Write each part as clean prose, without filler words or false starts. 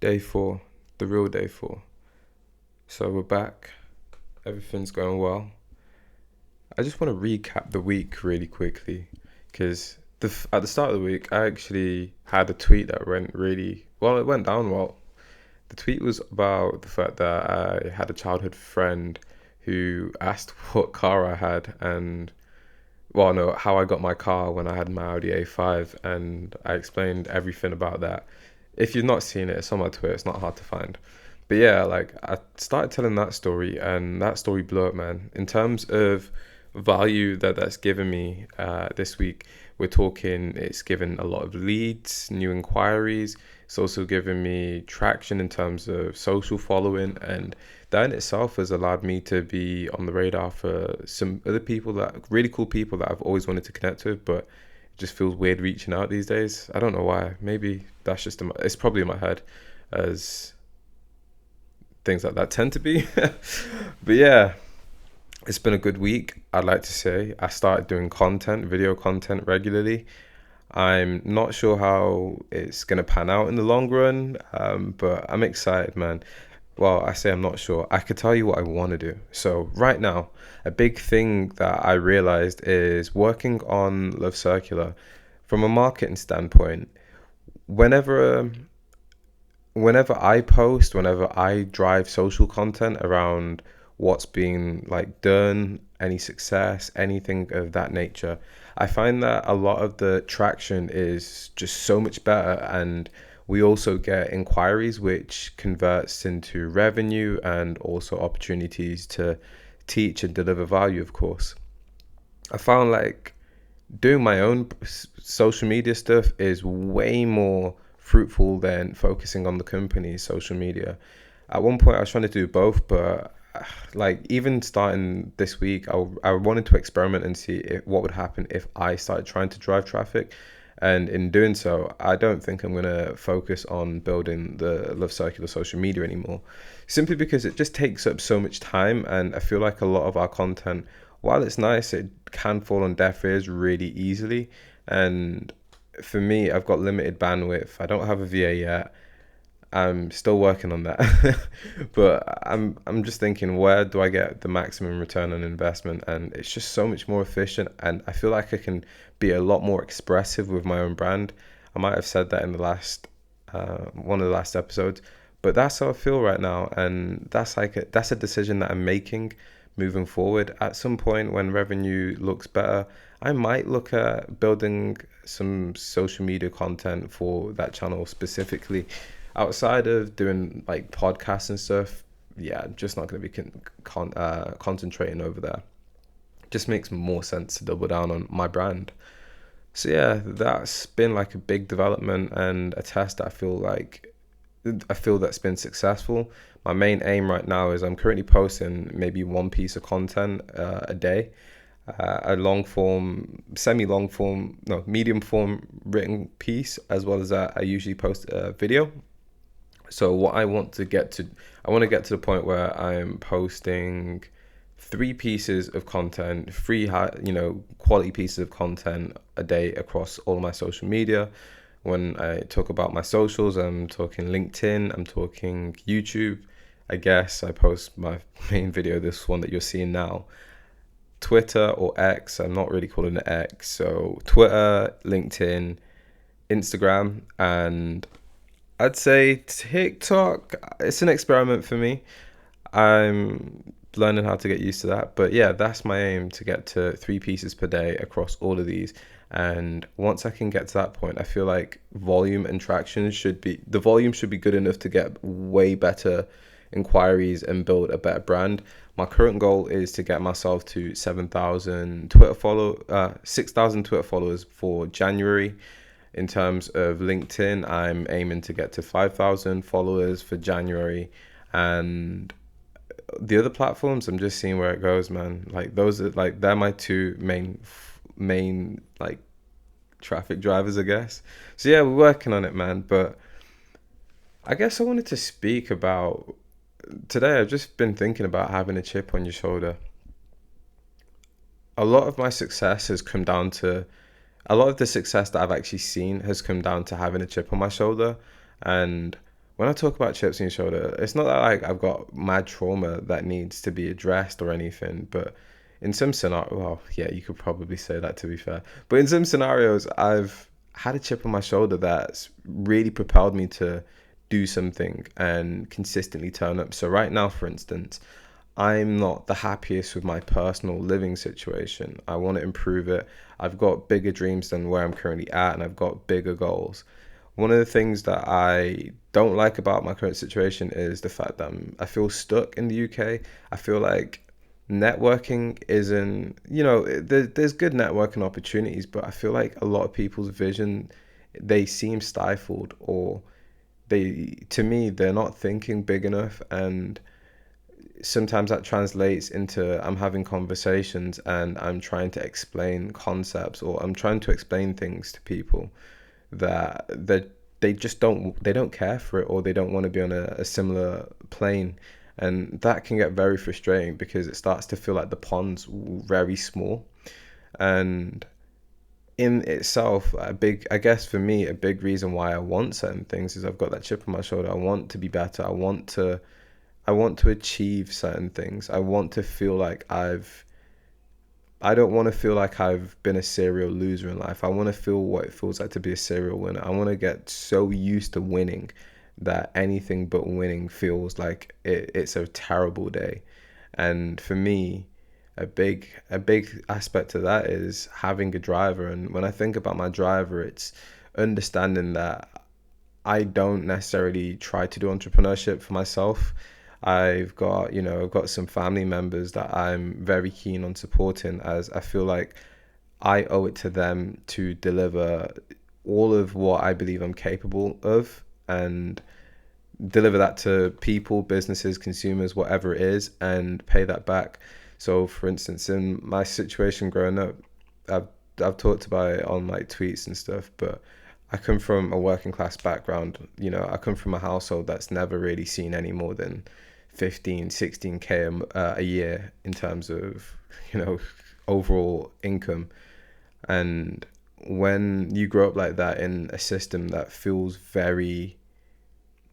Day four, the real day four. So we're back. Everything's going well. I just want to recap the week really quickly because at the start of the week, I actually had a tweet that went really well. It went down well. The tweet was about the fact that I had a childhood friend who asked what car I had and, well, no, how I got my car when I had my Audi A5, and I explained everything about that. If you've not seen it, it's on my Twitter. It's not hard to find. But yeah, like I started telling that story, and that story blew up, man. In terms of value that's given me this week, we're talking. It's given a lot of leads, new inquiries. It's also given me traction in terms of social following, and that in itself has allowed me to be on the radar for some other people, that really cool people that I've always wanted to connect with, but it just feels weird reaching out these days. I don't know why. Maybe that's just it's probably in my head, as things like that tend to be. But yeah, it's been a good week. I'd like to say I started doing content, video content regularly. I'm not sure how it's gonna pan out in the long run, but I'm excited, man. Well, I say I'm not sure. I could tell you what I want to do. So right now, a big thing that I realized is working on Love Circular from a marketing standpoint. Whenever whenever I post, whenever I drive social content around what's being like done, any success, anything of that nature, I find that a lot of the traction is just so much better, and we also get inquiries which converts into revenue and also opportunities to teach and deliver value, of course. I found like doing my own social media stuff is way more fruitful than focusing on the company's social media. At one point, I was trying to do both, but like even starting this week, I wanted to experiment and see what would happen if I started trying to drive traffic. And in doing so, I don't think I'm going to focus on building the Love Circular social media anymore, simply because it just takes up so much time. And I feel like a lot of our content, while it's nice, it can fall on deaf ears really easily. And for me, I've got limited bandwidth. I don't have a VA yet. I'm still working on that. But I'm just thinking, where do I get the maximum return on investment? And it's just so much more efficient, and I feel like I can be a lot more expressive with my own brand. I might have said that in the last one of the last episodes, but that's how I feel right now, and that's a decision that I'm making moving forward. At some point when revenue looks better, I might look at building some social media content for that channel specifically. Outside of doing like podcasts and stuff, yeah, I'm just not going to be concentrating over there. Just makes more sense to double down on my brand. So yeah, that's been like a big development and a test that I feel that's been successful. My main aim right now is I'm currently posting maybe one piece of content a day, a long form, semi long form, no, medium form written piece, as well as that I usually post a video. So what I want to get to, I want to get to the point where I'm posting three pieces of content, three quality pieces of content a day across all of my social media. When I talk about my socials, I'm talking LinkedIn, I'm talking YouTube. I guess I post my main video, this one that you're seeing now, Twitter or X. I'm not really calling it X. So Twitter, LinkedIn, Instagram, and I'd say TikTok. It's an experiment for me. I'm learning how to get used to that. But yeah, that's my aim, to get to three pieces per day across all of these. And once I can get to that point, I feel like the volume should be good enough to get way better inquiries and build a better brand. My current goal is to get myself to 6,000 Twitter followers for January. In terms of LinkedIn, I'm aiming to get to 5,000 followers for January. And the other platforms, I'm just seeing where it goes, man. Like those are like, they're my two main like traffic drivers, I guess. So yeah, we're working on it, man. But I guess I wanted to speak about today. I've just been thinking about having a chip on your shoulder. A lot of my success has come down to a lot of the success that I've actually seen has come down to having a chip on my shoulder. And when I talk about chips on your shoulder, it's not that like I've got mad trauma that needs to be addressed or anything, but in some scenario, well, yeah, you could probably say that to be fair. But in some scenarios, I've had a chip on my shoulder that's really propelled me to do something and consistently turn up. So right now, for instance, I'm not the happiest with my personal living situation. I want to improve it. I've got bigger dreams than where I'm currently at, and I've got bigger goals. One of the things that I don't like about my current situation is the fact that I feel stuck in the UK. I feel like networking isn't, there's good networking opportunities, but I feel like a lot of people's vision, they seem stifled, or to me, they're not thinking big enough. And sometimes that translates into I'm having conversations and I'm trying to explain concepts, or I'm trying to explain things to people that they just don't care for it, or they don't want to be on a similar plane. And that can get very frustrating because it starts to feel like the pond's very small. And in itself, I guess for me, a big reason why I want certain things is I've got that chip on my shoulder. I want to be better. I want to achieve certain things. I want to feel like I don't want to feel like I've been a serial loser in life. I want to feel what it feels like to be a serial winner. I want to get so used to winning that anything but winning feels like it's a terrible day. And for me, a big aspect of that is having a driver. And when I think about my driver, it's understanding that I don't necessarily try to do entrepreneurship for myself. I've got some family members that I'm very keen on supporting, as I feel like I owe it to them to deliver all of what I believe I'm capable of, and deliver that to people, businesses, consumers, whatever it is, and pay that back. So, for instance, in my situation growing up, I've I've talked about it on like tweets and stuff, but I come from a working class background. I come from a household that's never really seen any more than 15, 16K a year in terms of, you know, overall income. And when you grow up like that in a system that feels very,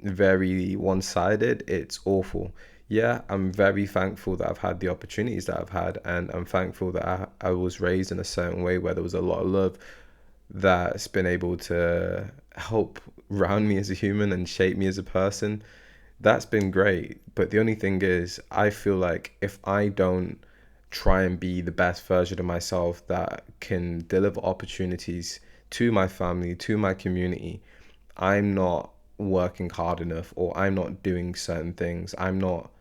very one-sided, it's awful. Yeah, I'm very thankful that I've had the opportunities that I've had, and I'm thankful that I was raised in a certain way where there was a lot of love that's been able to help round me as a human and shape me as a person. That's been great. But the only thing is, I feel like if I don't try and be the best version of myself that can deliver opportunities to my family, to my community, I'm not working hard enough, or I'm not doing certain things. I'm not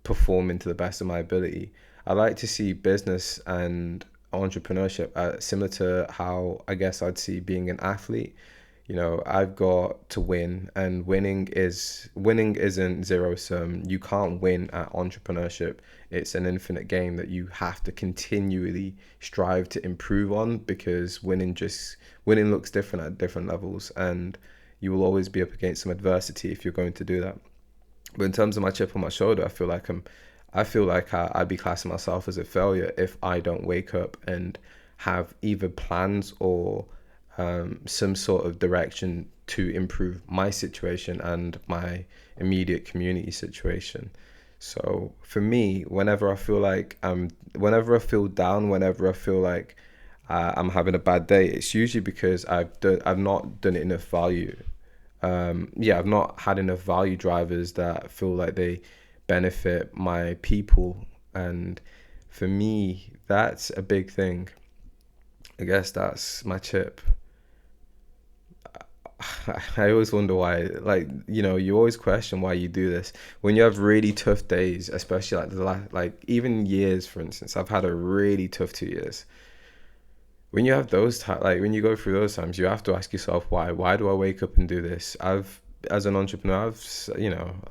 performing to the best of my ability. I like to see business and entrepreneurship similar to how I guess I'd see being an athlete. I've got to win, and winning isn't zero sum. You can't win at entrepreneurship. It's an infinite game that you have to continually strive to improve on, because winning looks different at different levels, and you will always be up against some adversity if you're going to do that. But in terms of my chip on my shoulder, I'd be classing myself as a failure if I don't wake up and have either plans or some sort of direction to improve my situation and my immediate community situation. So for me, whenever I feel down, whenever I feel like I'm having a bad day, it's usually because I've not done enough value. I've not had enough value drivers that feel like they benefit my people. And for me, that's a big thing. I guess that's my chip. I always wonder why, like, you always question why you do this when you have really tough days, especially like the last, like, even years. For instance, I've had a really tough 2 years. When you have like when you go through those times, you have to ask yourself why do I wake up and do this? As an entrepreneur,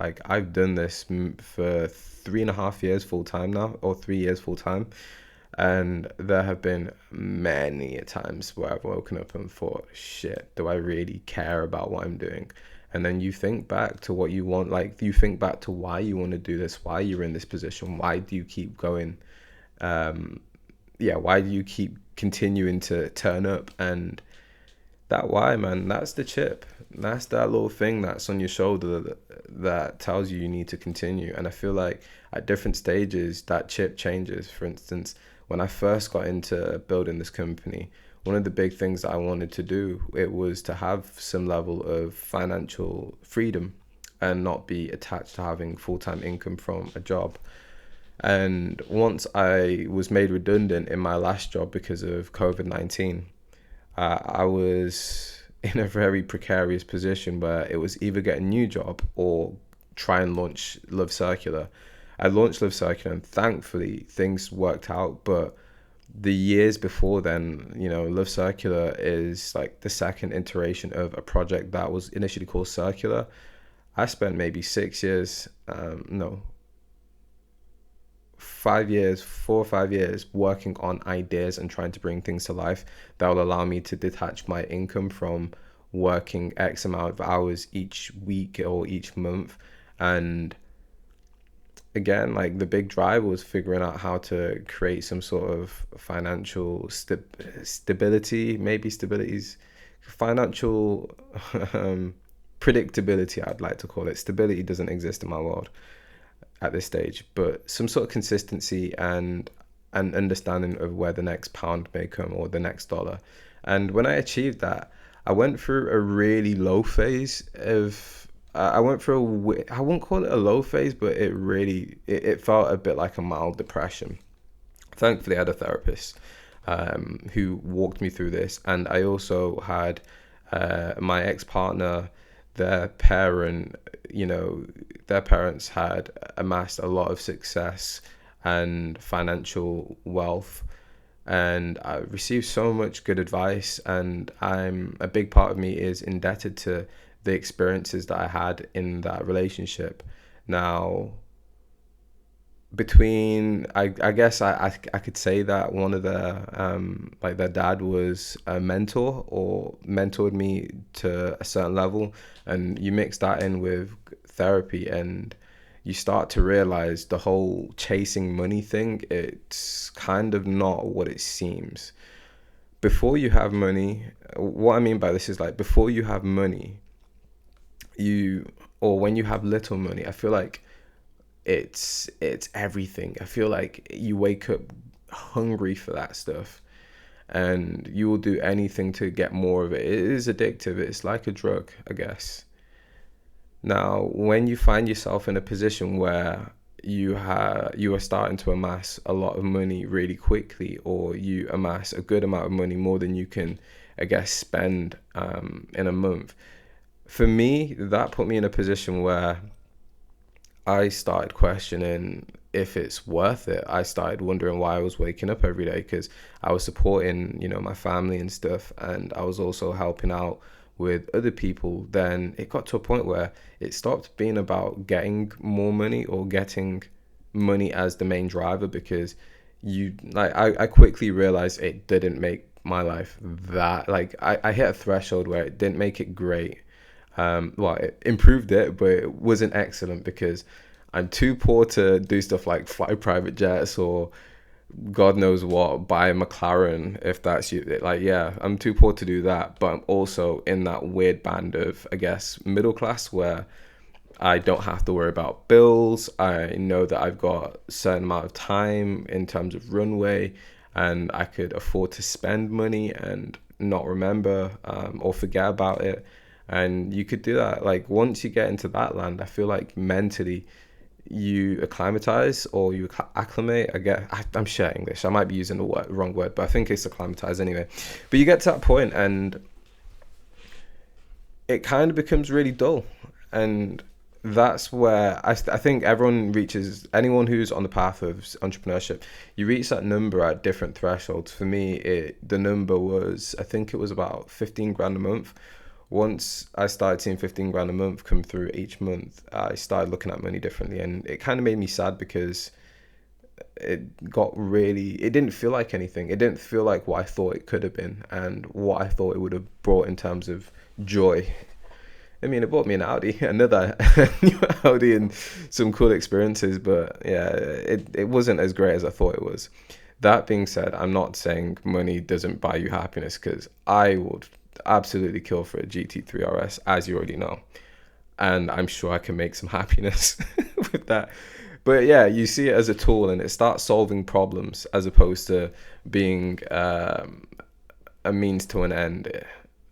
I've done this for 3.5 years full time now, or 3 years full time. And there have been many times where I've woken up and thought, shit, do I really care about what I'm doing? And then you think back to what you want, like you think back to why you want to do this, why you're in this position, why do you keep going? Why do you keep continuing to turn up? And that why, man, that's the chip. that's that little thing that's on your shoulder that tells you need to continue. And I feel like at different stages, that chip changes. For instance, when I first got into building this company, one of the big things that I wanted to do, it was to have some level of financial freedom and not be attached to having full-time income from a job. And once I was made redundant in my last job because of COVID-19, I was in a very precarious position where it was either get a new job or try and launch Love Circular. I launched Love Circular and thankfully things worked out, but the years before then, Love Circular is like the second iteration of a project that was initially called Circular. I spent maybe 6 years, no, 5 years, 4 or 5 years working on ideas and trying to bring things to life that will allow me to detach my income from working X amount of hours each week or each month. And again, like the big drive was figuring out how to create some sort of financial stability, maybe stability's financial predictability, I'd like to call it. Stability doesn't exist in my world at this stage, but some sort of consistency and an understanding of where the next pound may come or the next dollar. And when I achieved that, I went through a really low phase of I went through I won't call it a low phase, but it felt a bit like a mild depression. Thankfully I had a therapist who walked me through this, and I also had my ex-partner, their parent, their parents had amassed a lot of success and financial wealth, and I received so much good advice, and a big part of me is indebted to the experiences that I had in that relationship. Now, between I guess I could say that one of like their dad was a mentor or mentored me to a certain level, and you mix that in with therapy and you start to realize the whole chasing money thing, it's kind of not what it seems. Before you have money, what I mean by this is like before you have money, or when you have little money, I feel like it's everything. I feel like you wake up hungry for that stuff and you will do anything to get more of it. It is addictive. It's like a drug, I guess. Now, when you find yourself in a position where you are starting to amass a lot of money really quickly, or you amass a good amount of money, more than you can, I guess, spend in a month. For me, that put me in a position where I started questioning if it's worth it. I started wondering why I was waking up every day, because I was supporting, my family and stuff, and I was also helping out with other people. Then it got to a point where it stopped being about getting more money or getting money as the main driver, because I quickly realized it didn't make my life that, like, I hit a threshold where it didn't make it great. Well, it improved it, but it wasn't excellent, because I'm too poor to do stuff like fly private jets or God knows what, buy a McLaren, if that's you. Like, yeah, I'm too poor to do that, but I'm also in that weird band of, I guess, middle class, where I don't have to worry about bills. I know that I've got a certain amount of time in terms of runway, and I could afford to spend money and not remember or forget about it. And you could do that. Like, once you get into that land, I feel like mentally you acclimatize, or you acclimate. I'm sharing English, I might be using the wrong word, but I think it's acclimatize anyway. But you get to that point and it kind of becomes really dull. And that's where I think anyone who's on the path of entrepreneurship, you reach that number at different thresholds. For me, the number was, I think it was about 15 grand a month. Once I started seeing 15 grand a month come through each month, I started looking at money differently, and it kind of made me sad, because it didn't feel like anything. It didn't feel like what I thought it could have been and what I thought it would have brought in terms of joy. I mean, it bought me an Audi, another new Audi, and some cool experiences, but yeah, it wasn't as great as I thought it was. That being said, I'm not saying money doesn't buy you happiness, because absolutely kill for a GT3 RS, as you already know. And I'm sure I can make some happiness with that. But yeah, you see it as a tool, and it starts solving problems as opposed to being a means to an end.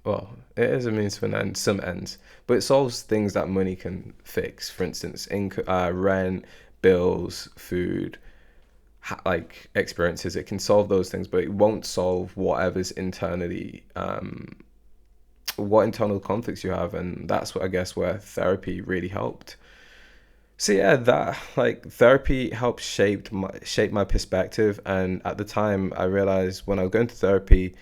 Well, it is a means to an end, some ends, but it solves things that money can fix. For instance, rent, bills, food, like experiences. It can solve those things, but it won't solve whatever's internally, what internal conflicts you have, and that's what I guess where therapy really helped. So yeah, that like therapy helped shape my perspective, and at the time I realized when I was going to therapy,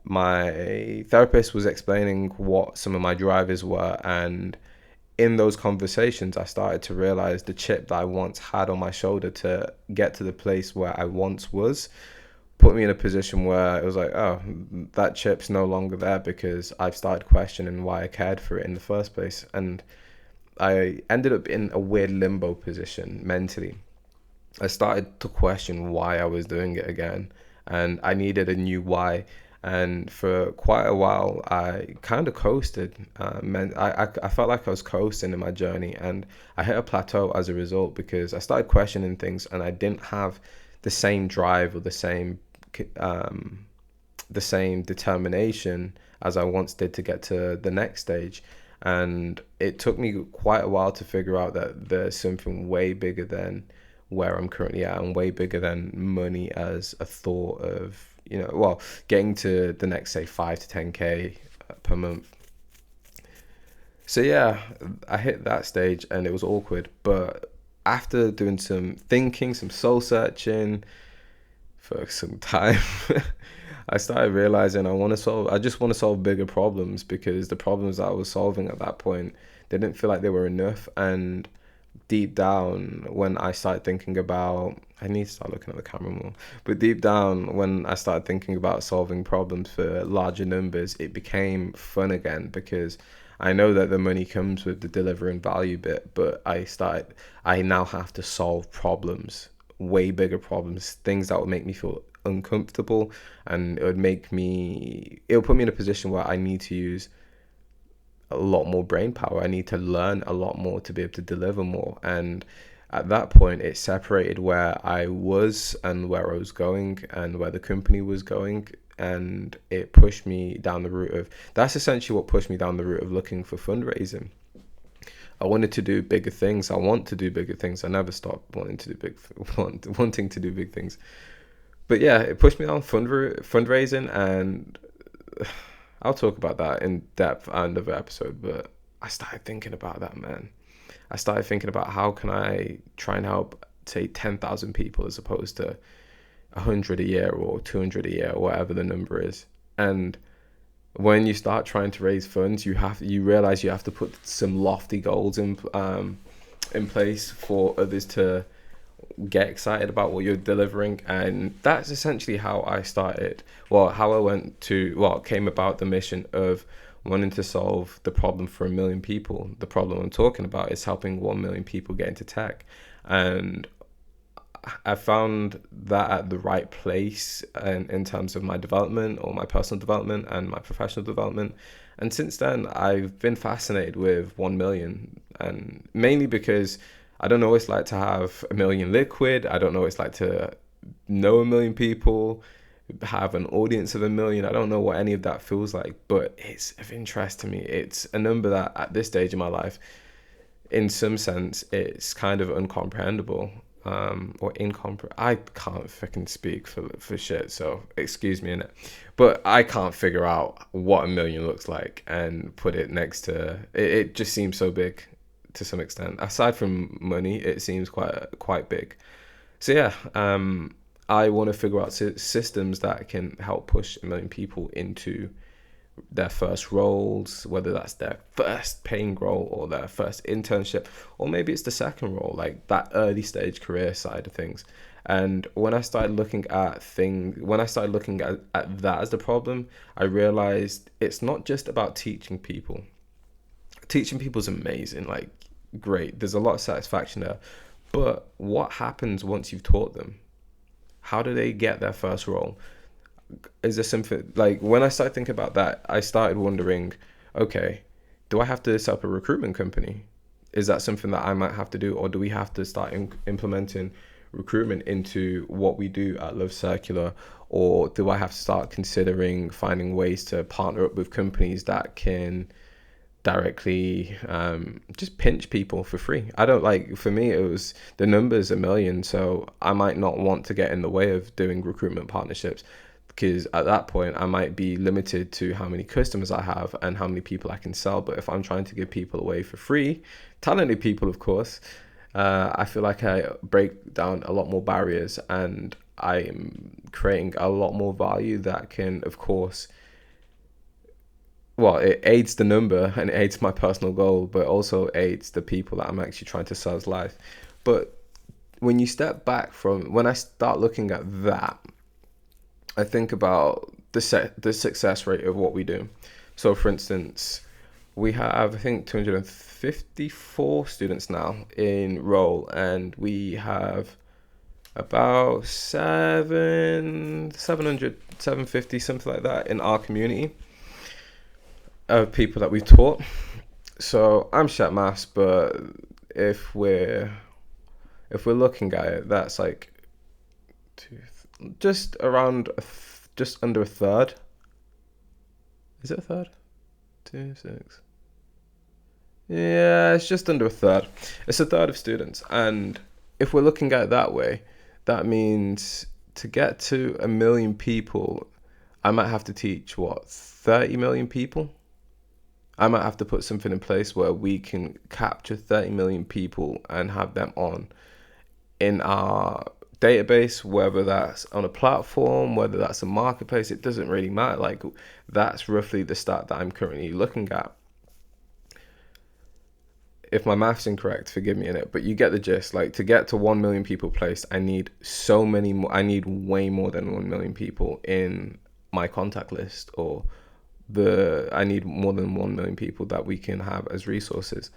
my therapist was explaining what some of my drivers were, and in those conversations I started to realize the chip that I once had on my shoulder to get to the place where I once was put me in a position where it was like, oh, that chip's no longer there because I've started questioning why I cared for it in the first place. And I ended up in a weird limbo position mentally. I started to question why I was doing it again, and I needed a new why. And for quite a while, I kind of coasted. I felt like I was coasting in my journey, and I hit a plateau as a result because I started questioning things, and I didn't have the same drive or the same determination as I once did to get to the next stage. And it took me quite a while to figure out that there's something way bigger than where I'm currently at, and way bigger than money as a thought of, well, getting to the next, say, 5 to 10K per month. So yeah, I hit that stage and it was awkward. But after doing some thinking, some soul searching for some time, I started realizing I just want to solve bigger problems, because the problems that I was solving at that point, they didn't feel like they were enough. And deep down, when I started thinking about, I need to start looking at the camera more, but deep down, when I started thinking about solving problems for larger numbers, it became fun again, because I know that the money comes with the delivering value bit, but I now have to solve problems, way bigger problems, things that would make me feel uncomfortable, and it would put me in a position where I need to use a lot more brain power. I need to learn a lot more to be able to deliver more. And at that point, it separated where I was and where I was going and where the company was going. And it pushed me down the route of, that's essentially what pushed me down the route of looking for fundraising. I wanted to do bigger things. I want to do bigger things. I never stopped wanting to do wanting to do big things. But yeah, it pushed me down fundraising, and I'll talk about that in depth at another episode. But I started thinking about that, man. I started thinking about how can I try and help, say, 10,000 people as opposed to 100 a year or 200 a year, or whatever the number is. And when you start trying to raise funds, you realize you have to put some lofty goals in place for others to get excited about what you're delivering. And that's essentially how I started, how I came about the mission of wanting to solve the problem for 1 million people. The problem I'm talking about is helping 1 million people get into tech. And I found that at the right place, and in terms of my development, or my personal development and my professional development. And since then, I've been fascinated with 1 million, and mainly because I don't know what it's like to have 1 million liquid. I don't know what it's like to know 1 million people, have an audience of 1 million. I don't know what any of that feels like, but it's of interest to me. It's a number that at this stage in my life, in some sense, it's kind of uncomprehendable, or incomprehensible. I can't freaking speak for shit, so excuse me in it. But I can't figure out what 1 million looks like and put it next to it. It just seems so big to some extent. Aside from money, it seems quite big. So yeah, I want to figure out systems that can help push 1 million people into their first roles, whether that's their first paying role or their first internship, or maybe it's the second role, like that early stage career side of things. And when I started looking at that as the problem, I realized it's not just about teaching people. Teaching people is amazing, like great. There's a lot of satisfaction there. But what happens once you've taught them? How do they get their first role? is there something like when I started thinking about that, I started wondering, okay, do I have to set up a recruitment company? Is that something that I might have to do, or do we have to start implementing recruitment into what we do at Love Circular, or do I have to start considering finding ways to partner up with companies that can directly just pinch people for free? I don't like, for me, it was the numbers a million, so I might not want to get in the way of doing recruitment partnerships because at that point I might be limited to how many customers I have and how many people I can sell. But if I'm trying to give people away for free, talented people, of course, I feel like I break down a lot more barriers and I'm creating a lot more value that can, of course, well, it aids the number and it aids my personal goal, but also aids the people that I'm actually trying to sell life. But when you step back from, when I start looking at that, I think about the success rate of what we do. So, for instance, we have I think 254 students now in role, and we have about 750, something like that, in our community of people that we've taught. So I'm shat maths, but if we're looking at it, that's like two, just around just under a third. Is it a third? 2, 6. Yeah, it's just under a third. It's a third of students, and if we're looking at it that way, that means to get to a million people, I might have to teach 30 million people. I might have to put something in place where we can capture 30 million people and have them on in our database, whether that's on a platform, whether that's a marketplace, it doesn't really matter. Like, that's roughly the stat that I'm currently looking at. If my math's incorrect, forgive me in it, but you get the gist. Like, to get to 1 million people placed, I need so many more. I need way more than 1 million people in my contact list, or I need more than 1 million people that we can have as resources.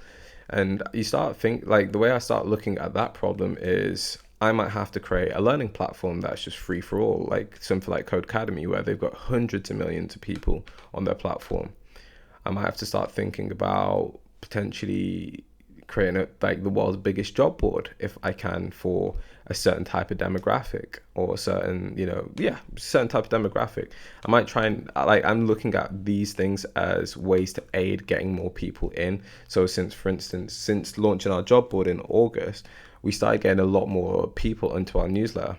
And you start the way I start looking at that problem is I might have to create a learning platform that's just free for all, like something like Codecademy, where they've got hundreds of millions of people on their platform. I might have to start thinking about potentially creating the world's biggest job board, if I can, for a certain type of demographic, or certain type of demographic. I might try and I'm looking at these things as ways to aid getting more people in. So for instance, since launching our job board in August, we started getting a lot more people into our newsletter.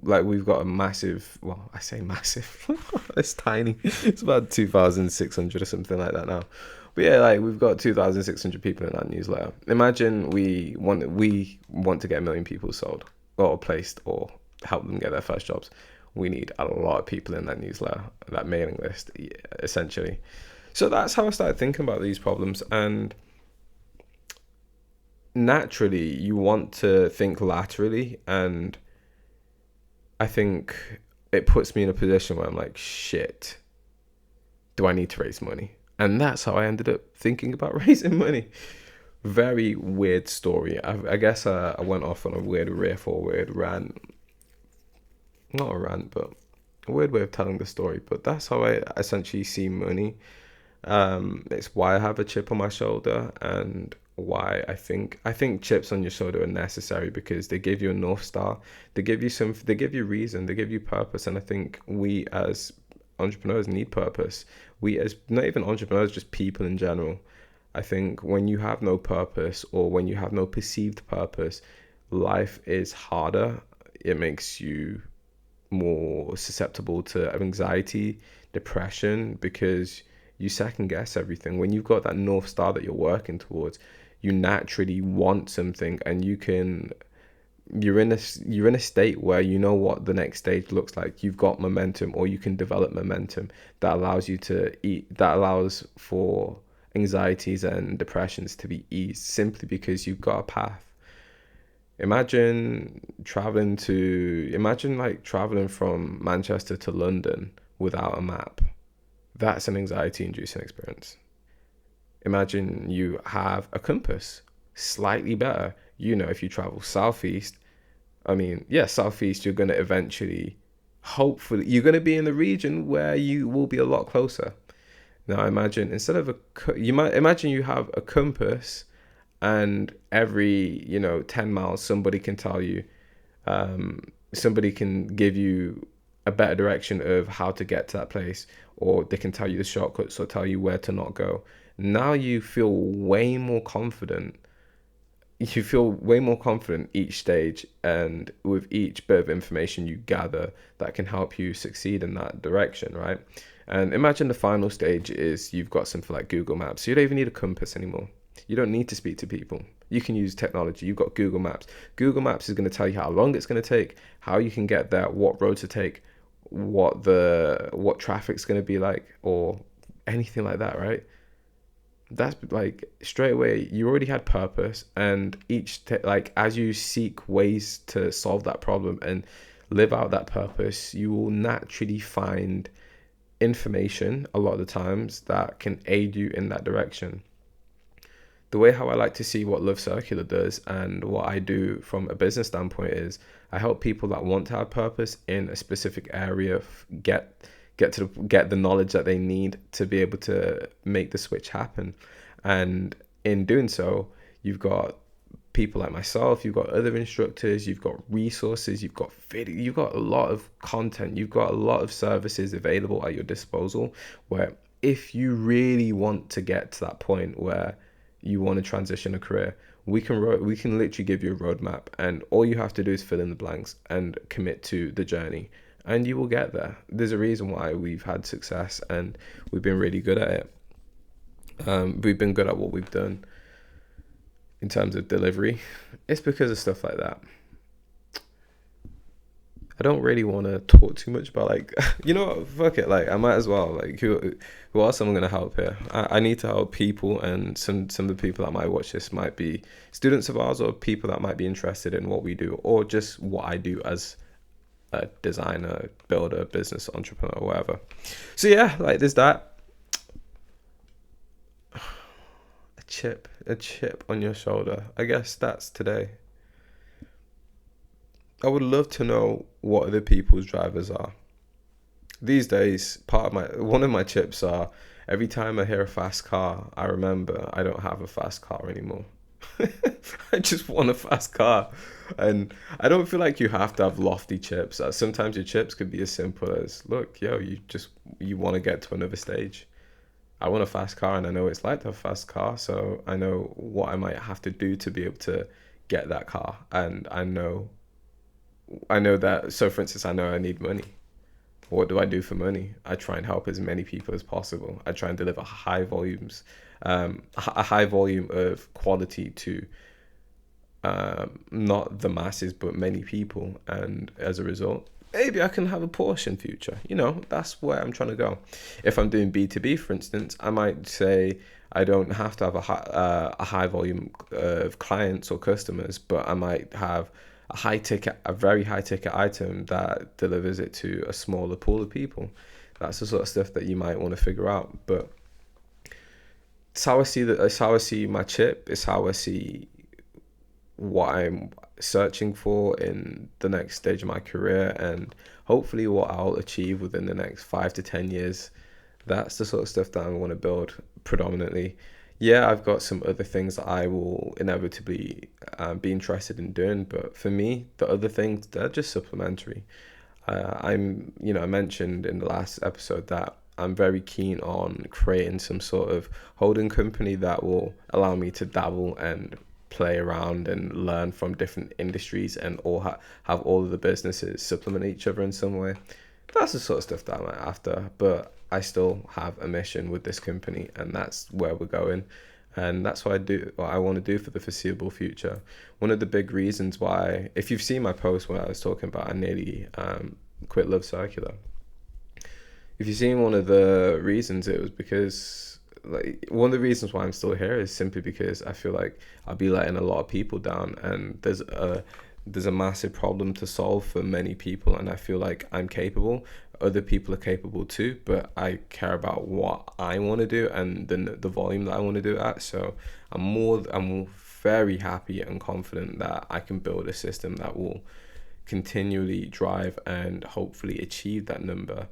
We've got a massive, well, I say massive, it's tiny, it's about 2,600 or something like that now. But yeah, we've got 2,600 people in that newsletter. Imagine we want to get a million people sold or placed or help them get their first jobs. We need a lot of people in that newsletter, that mailing list, essentially. So that's how I started thinking about these problems. And naturally, you want to think laterally, and I think it puts me in a position where I'm like, shit, do I need to raise money? And that's how I ended up thinking about raising money. Very weird story. I guess I went off on a weird riff or weird rant. Not a rant, but a weird way of telling the story. But that's how I essentially see money. It's why I have a chip on my shoulder, and why I think chips on your shoulder are necessary, because they give you a North Star. They give you reason, they give you purpose. And I think we as entrepreneurs need purpose. We as, not even entrepreneurs, just people in general. I think when you have no purpose, or when you have no perceived purpose, life is harder. It makes you more susceptible to anxiety, depression, because you second guess everything. When you've got that North Star that you're working towards, you naturally want something, and you're in a state where you know what the next stage looks like. You've got momentum, or you can develop momentum that allows you to that allows for anxieties and depressions to be eased, simply because you've got a path. Imagine traveling from Manchester to London without a map. That's an anxiety inducing experience. Imagine you have a compass, slightly better. If you travel southeast, southeast, you're going to eventually hopefully you're going to be in the region where you will be a lot closer. Now imagine, instead of you might imagine you have a compass, and every 10 miles somebody can tell you, somebody can give you a better direction of how to get to that place, or they can tell you the shortcuts or tell you where to not go. Now you feel way more confident. You feel way more confident each stage, and with each bit of information you gather that can help you succeed in that direction, right? And imagine the final stage is you've got something like Google Maps. So you don't even need a compass anymore. You don't need to speak to people. You can use technology. You've got Google Maps. Google Maps is going to tell you how long it's going to take, how you can get there, what road to take, what traffic's going to be like, or anything like that, right? That's like straight away you already had purpose, and like as you seek ways to solve that problem and live out that purpose, you will naturally find information a lot of the times that can aid you in that direction. The way how I like to see what Love Circular does and what I do from a business standpoint is I help people that want to have purpose in a specific area get the knowledge that they need to be able to make the switch happen. And in doing so, you've got people like myself, you've got other instructors, you've got resources, you've got video, you've got a lot of content, you've got a lot of services available at your disposal, where if you really want to get to that point where you want to transition a career, we can literally give you a roadmap, and all you have to do is fill in the blanks and commit to the journey, and you will get there. There's a reason why we've had success, and we've been really good at it. We've been good at what we've done in terms of delivery. It's because of stuff like that. I don't really want to talk too much about, like, you know what, fuck it, like I might as well, like, who else am I going to help here? I need to help people, and some of the people that might watch this might be students of ours, or people that might be interested in what we do, or just what I do as a designer, builder, business entrepreneur, or whatever. So yeah, like there's that. A chip on your shoulder. I guess that's today. I would love to know what other people's drivers are. These days, one of my chips are, every time I hear a fast car, I remember I don't have a fast car anymore. I just want a fast car. And I don't feel like you have to have lofty chips. Sometimes your chips could be as simple as, look, you want to get to another stage. I want a fast car, and I know it's like to have a fast car, so I know what I might have to do to be able to get that car. And I know that, so for instance, I know I need money. What do I do for money? I try and help as many people as possible. I try and deliver a high volume of quality to not the masses, but many people. And as a result, maybe I can have a Porsche in future. That's where I'm trying to go. If I'm doing B2B, for instance, I might say I don't have to have a high volume of clients or customers, but I might have a very high ticket item that delivers it to a smaller pool of people. That's the sort of stuff that you might want to figure out. But it's how I see it's how I see my chip. It's how I see what I'm searching for in the next stage of my career, and hopefully what I'll achieve within the next 5 to 10 years. That's the sort of stuff that I want to build predominantly. Yeah, I've got some other things that I will inevitably be interested in doing, but for me, the other things, they're just supplementary. I mentioned in the last episode that I'm very keen on creating some sort of holding company that will allow me to dabble and play around and learn from different industries, and all have all of the businesses supplement each other in some way. That's the sort of stuff that I'm after, but I still have a mission with this company, and that's where we're going. And that's what I want to do for the foreseeable future. One of the big reasons why, if you've seen my post where I was talking about I nearly quit Love Circular, if you've seen one of the reasons, it was because, like, one of the reasons why I'm still here is simply because I feel like I'll be letting a lot of people down, and there's a massive problem to solve for many people, and I feel like I'm capable. Other people are capable too, but I care about what I want to do and the volume that I want to do it at. So I'm very happy and confident that I can build a system that will continually drive and hopefully achieve that number,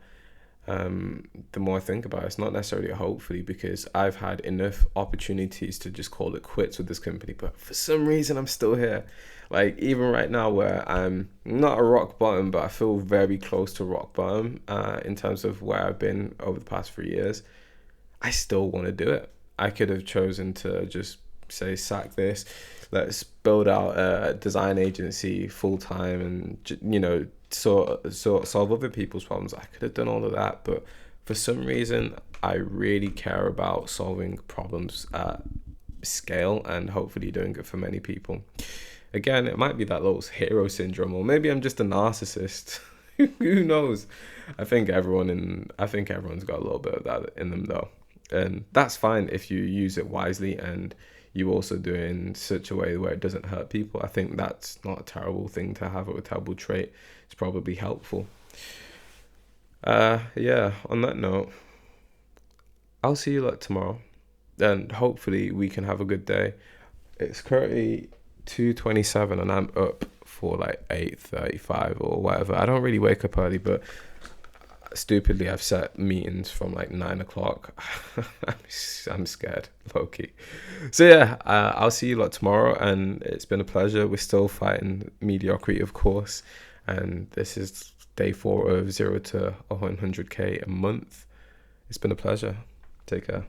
the more I think about it, it's not necessarily a hopefully, because I've had enough opportunities to just call it quits with this company, but for some reason I'm still here. Like even right now, where I'm not a rock bottom, but I feel very close to rock bottom in terms of where I've been over the past 3 years, I still want to do it. I could have chosen to just say, sack this, let's build out a design agency full time, and solve other people's problems. I could have done all of that, but for some reason, I really care about solving problems at scale and hopefully doing it for many people. Again, it might be that little hero syndrome, or maybe I'm just a narcissist. Who knows? I think everyone's got a little bit of that in them though. And that's fine if you use it wisely and you also do it in such a way where it doesn't hurt people. I think that's not a terrible thing to have, or a terrible trait. It's probably helpful. Yeah, on that note, I'll see you lot tomorrow. And hopefully we can have a good day. It's currently 2:27 and I'm up for like 8:35 or whatever. I don't really wake up early, but stupidly I've set meetings from like 9 o'clock. I'm scared, low-key. So yeah, I'll see you lot tomorrow, and it's been a pleasure. We're still fighting mediocrity, of course, and this is day 4 of 0 to 100k a month. It's been a pleasure. Take care.